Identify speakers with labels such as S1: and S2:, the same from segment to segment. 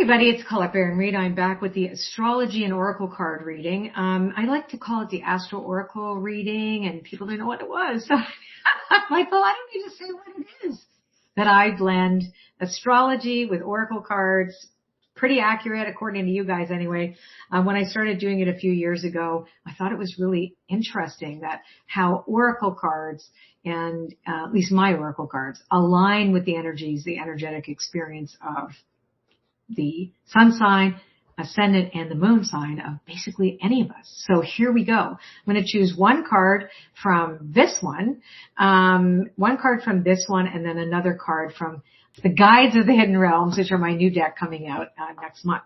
S1: Everybody, it's Colette Baron-Reid. I'm back with the astrology and oracle card reading. I like to call it the astro oracle reading, and people don't know what it was. So I'm like, well, I don't need to say what it is. That I blend astrology with oracle cards, pretty accurate according to you guys anyway. When I started doing it a few years ago, I thought it was really interesting that how oracle cards and at least my oracle cards align with the energies, the energetic experience of the sun sign, ascendant, and the moon sign of basically any of us. So here we go. I'm going to choose one card from this one, and then another card from the Guides of the Hidden Realms, which are my new deck coming out next month.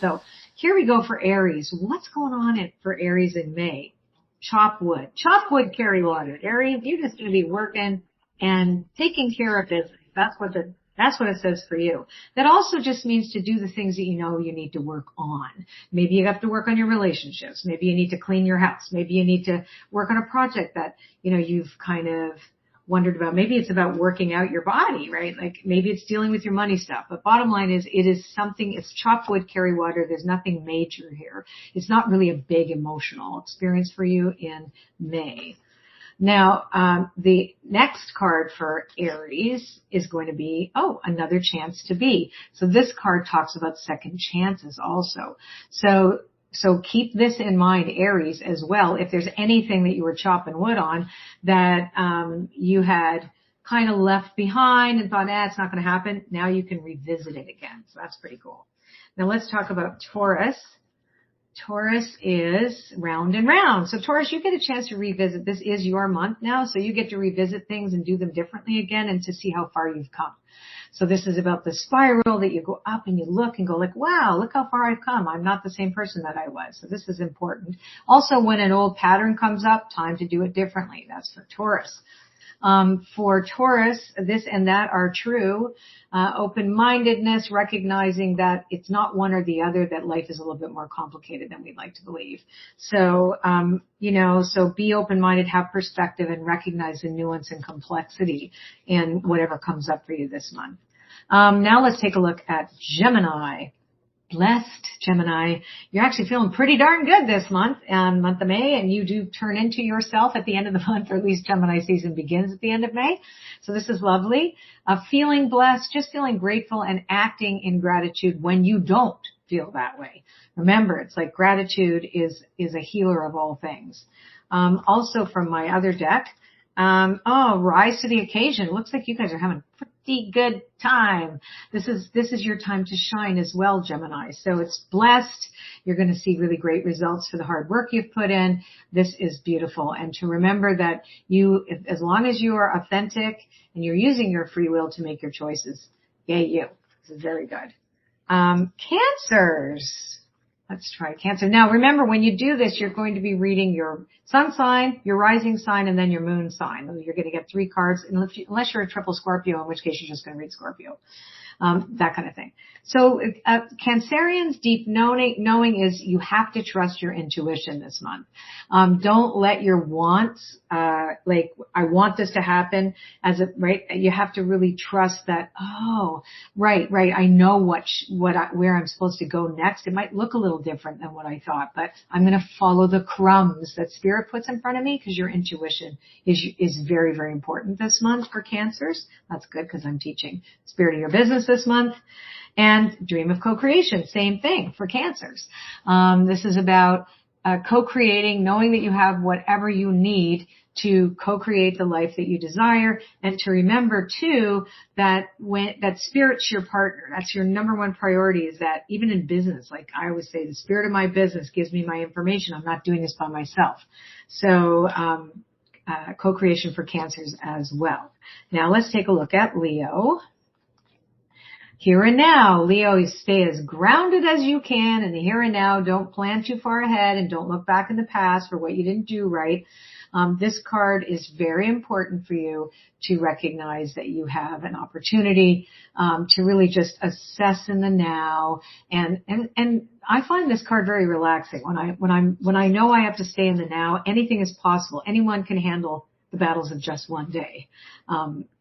S1: So here we go for Aries. What's going on for Aries in May? Chop wood. Chop wood, carry water. Aries, you're just going to be working and taking care of business. That's what it says for you. That also just means to do the things that you know you need to work on. Maybe you have to work on your relationships. Maybe you need to clean your house. Maybe you need to work on a project that, you know, you've kind of wondered about. Maybe it's about working out your body, right? Like maybe it's dealing with your money stuff. But bottom line is it is something, it's chop wood, carry water. There's nothing major here. It's not really a big emotional experience for you in May. Now, the next card for Aries is going to be, another chance to be. So this card talks about second chances also. So keep this in mind, Aries, as well. If there's anything that you were chopping wood on that you had kind of left behind and thought, it's not going to happen, now you can revisit it again. So that's pretty cool. Now let's talk about Taurus. Taurus is round and round. So Taurus, you get a chance to revisit. This is your month now, so you get to revisit things and do them differently again and to see how far you've come. So this is about the spiral that you go up and you look and go like, wow, look how far I've come. I'm not the same person that I was. So this is important. Also, when an old pattern comes up, time to do it differently. That's for Taurus. For Taurus, this and that are true. Open-mindedness, recognizing that it's not one or the other, that life is a little bit more complicated than we'd like to believe. So, so be open-minded, have perspective, and recognize the nuance and complexity in whatever comes up for you this month. Now let's take a look at Gemini. Blessed Gemini, you're actually feeling pretty darn good this month of May, and you do turn into yourself at the end of the month, or at least Gemini season begins at the end of May. So this is lovely. Feeling blessed, just feeling grateful and acting in gratitude when you don't feel that way. Remember, it's like gratitude is a healer of all things. Also from my other deck, rise to the occasion. Looks like you guys are having a pretty good time. This is your time to shine as well, Gemini. So it's blessed. You're going to see really great results for the hard work you've put in. This is beautiful. And to remember that as long as you are authentic and you're using your free will to make your choices, yay you. This is very good. Cancers. Let's try Cancer. Now, remember, when you do this, you're going to be reading your sun sign, your rising sign, and then your moon sign. You're going to get 3 cards, unless you're a triple Scorpio, in which case you're just going to read Scorpio. That kind of thing. So, Cancerians' deep knowing is you have to trust your intuition this month. Don't let your wants, like, I want this to happen right? You have to really trust that, right, I know where I'm supposed to go next. It might look a little different than what I thought, but I'm going to follow the crumbs that Spirit puts in front of me, because your intuition is very, very important this month for Cancers. That's good, because I'm teaching Spirit of Your Business this month. And dream of co-creation, same thing for Cancers. This is about co-creating, knowing that you have whatever you need to co-create the life that you desire, and to remember too that that Spirit's your partner. That's your number one priority, is that even in business, like I always say, the spirit of my business gives me my information. I'm not doing this by myself. So co-creation for Cancers as well. Now let's take a look at Leo. Here and now, Leo, stay as grounded as you can in the here and now. Don't plan too far ahead, and don't look back in the past for what you didn't do right. This card is very important for you to recognize that you have an opportunity to really just assess in the now. And I find this card very relaxing. When I know I have to stay in the now, anything is possible. Anyone can handle the battles of just one day.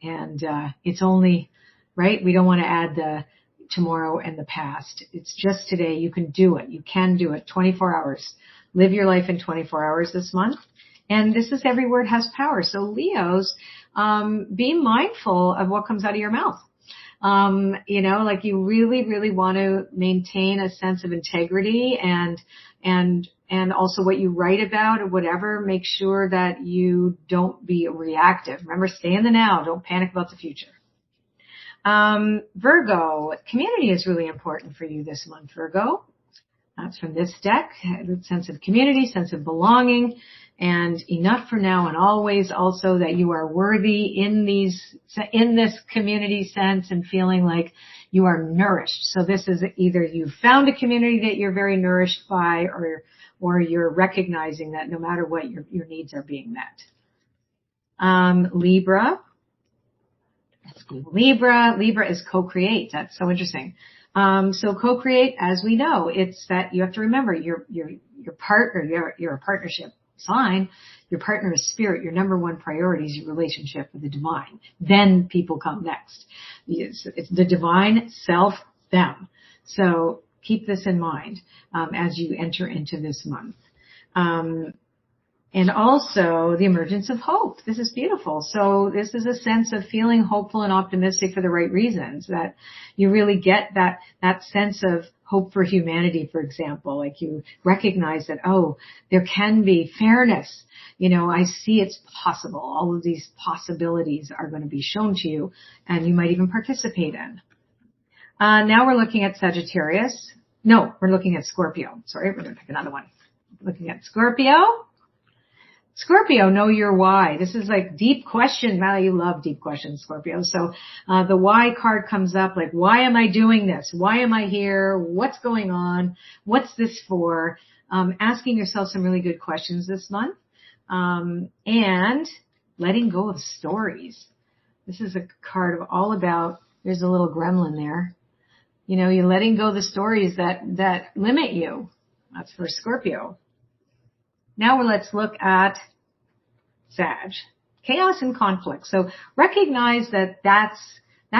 S1: It's only, right? We don't want to add the tomorrow and the past. It's just today. You can do it. You can do it. 24 hours. Live your life in 24 hours this month. And this is every word has power. So Leos, be mindful of what comes out of your mouth. Like you really, really want to maintain a sense of integrity and also what you write about or whatever, make sure that you don't be reactive. Remember, stay in the now. Don't panic about the future. Virgo, community is really important for you this month, Virgo. That's from this deck. Sense of community, sense of belonging, and enough for now and always also that you are worthy in this community sense and feeling like you are nourished. So this is either you found a community that you're very nourished by or you're recognizing that no matter what, your needs are being met. Libra is co-create. That's so interesting. So co-create, as we know, it's that you have to remember your partner, you're a partnership sign. Your partner is spirit. Your number one priority is your relationship with the divine. Then people come next. It's the divine, self, them. So keep this in mind, as you enter into this month. And also the emergence of hope. This is beautiful. So this is a sense of feeling hopeful and optimistic for the right reasons, that you really get that sense of hope for humanity, for example. Like you recognize that, oh, there can be fairness. I see it's possible. All of these possibilities are going to be shown to you and you might even participate in. Now we're looking at Sagittarius. No, we're looking at Scorpio. Sorry, we're going to pick another one. Looking at Scorpio. Scorpio, know your why. This is like deep question. Wow, you love deep questions, Scorpio. So the why card comes up, like, why am I doing this? Why am I here? What's going on? What's this for? Asking yourself some really good questions this month. And letting go of stories. This is a card of all about, there's a little gremlin there. You're letting go of the stories that limit you. That's for Scorpio. Now let's look at Sag. Chaos and conflict. So recognize that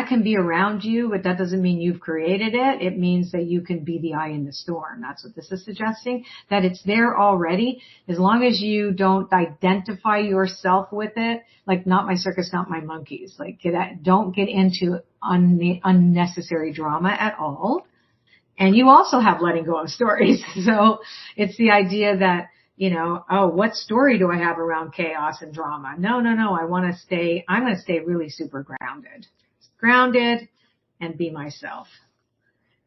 S1: can be around you, but that doesn't mean you've created it. It means that you can be the eye in the storm. That's what this is suggesting, that it's there already. As long as you don't identify yourself with it, like not my circus, not my monkeys. Like don't get into unnecessary drama at all. And you also have letting go of stories. So it's the idea that, what story do I have around chaos and drama? No. I'm going to stay really super grounded and be myself.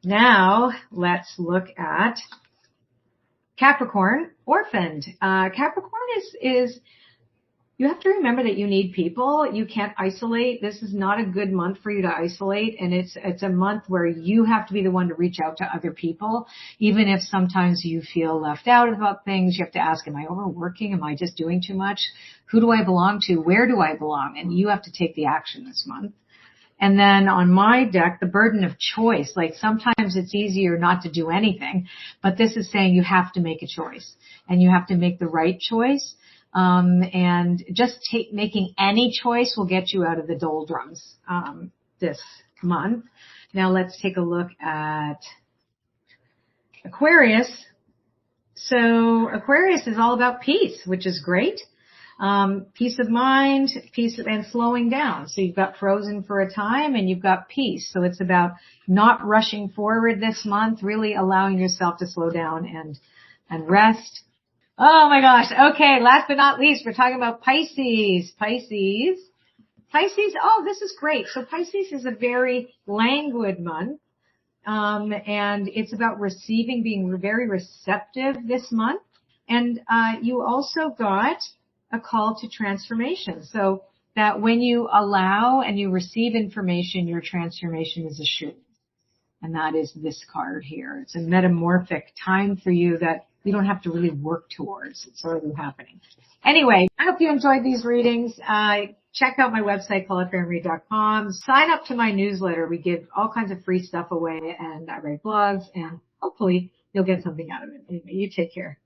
S1: Now let's look at Capricorn, orphaned. Capricorn is you have to remember that you need people. You can't isolate. This is not a good month for you to isolate. And it's a month where you have to be the one to reach out to other people. Even if sometimes you feel left out about things, you have to ask, am I overworking? Am I just doing too much? Who do I belong to? Where do I belong? And you have to take the action this month. And then on my deck, the burden of choice. Like sometimes it's easier not to do anything, but this is saying you have to make a choice and you have to make the right choice. And just making any choice will get you out of the doldrums, this month. Now let's take a look at Aquarius. So Aquarius is all about peace, which is great. Peace of mind, and slowing down. So you've got frozen for a time and you've got peace. So it's about not rushing forward this month, really allowing yourself to slow down and rest. Oh my gosh. Okay. Last but not least, we're talking about Pisces. Pisces. Oh, this is great. So Pisces is a very languid month. And it's about receiving, being very receptive this month. And, you also got a call to transformation. So that when you allow and you receive information, your transformation is assured. And that is this card here. It's a metamorphic time for you that you don't have to really work towards. It's already happening. Anyway, I hope you enjoyed these readings. Check out my website, ColetteBaron-Reid.com. Sign up to my newsletter. We give all kinds of free stuff away and I write blogs and hopefully you'll get something out of it. Anyway, you take care.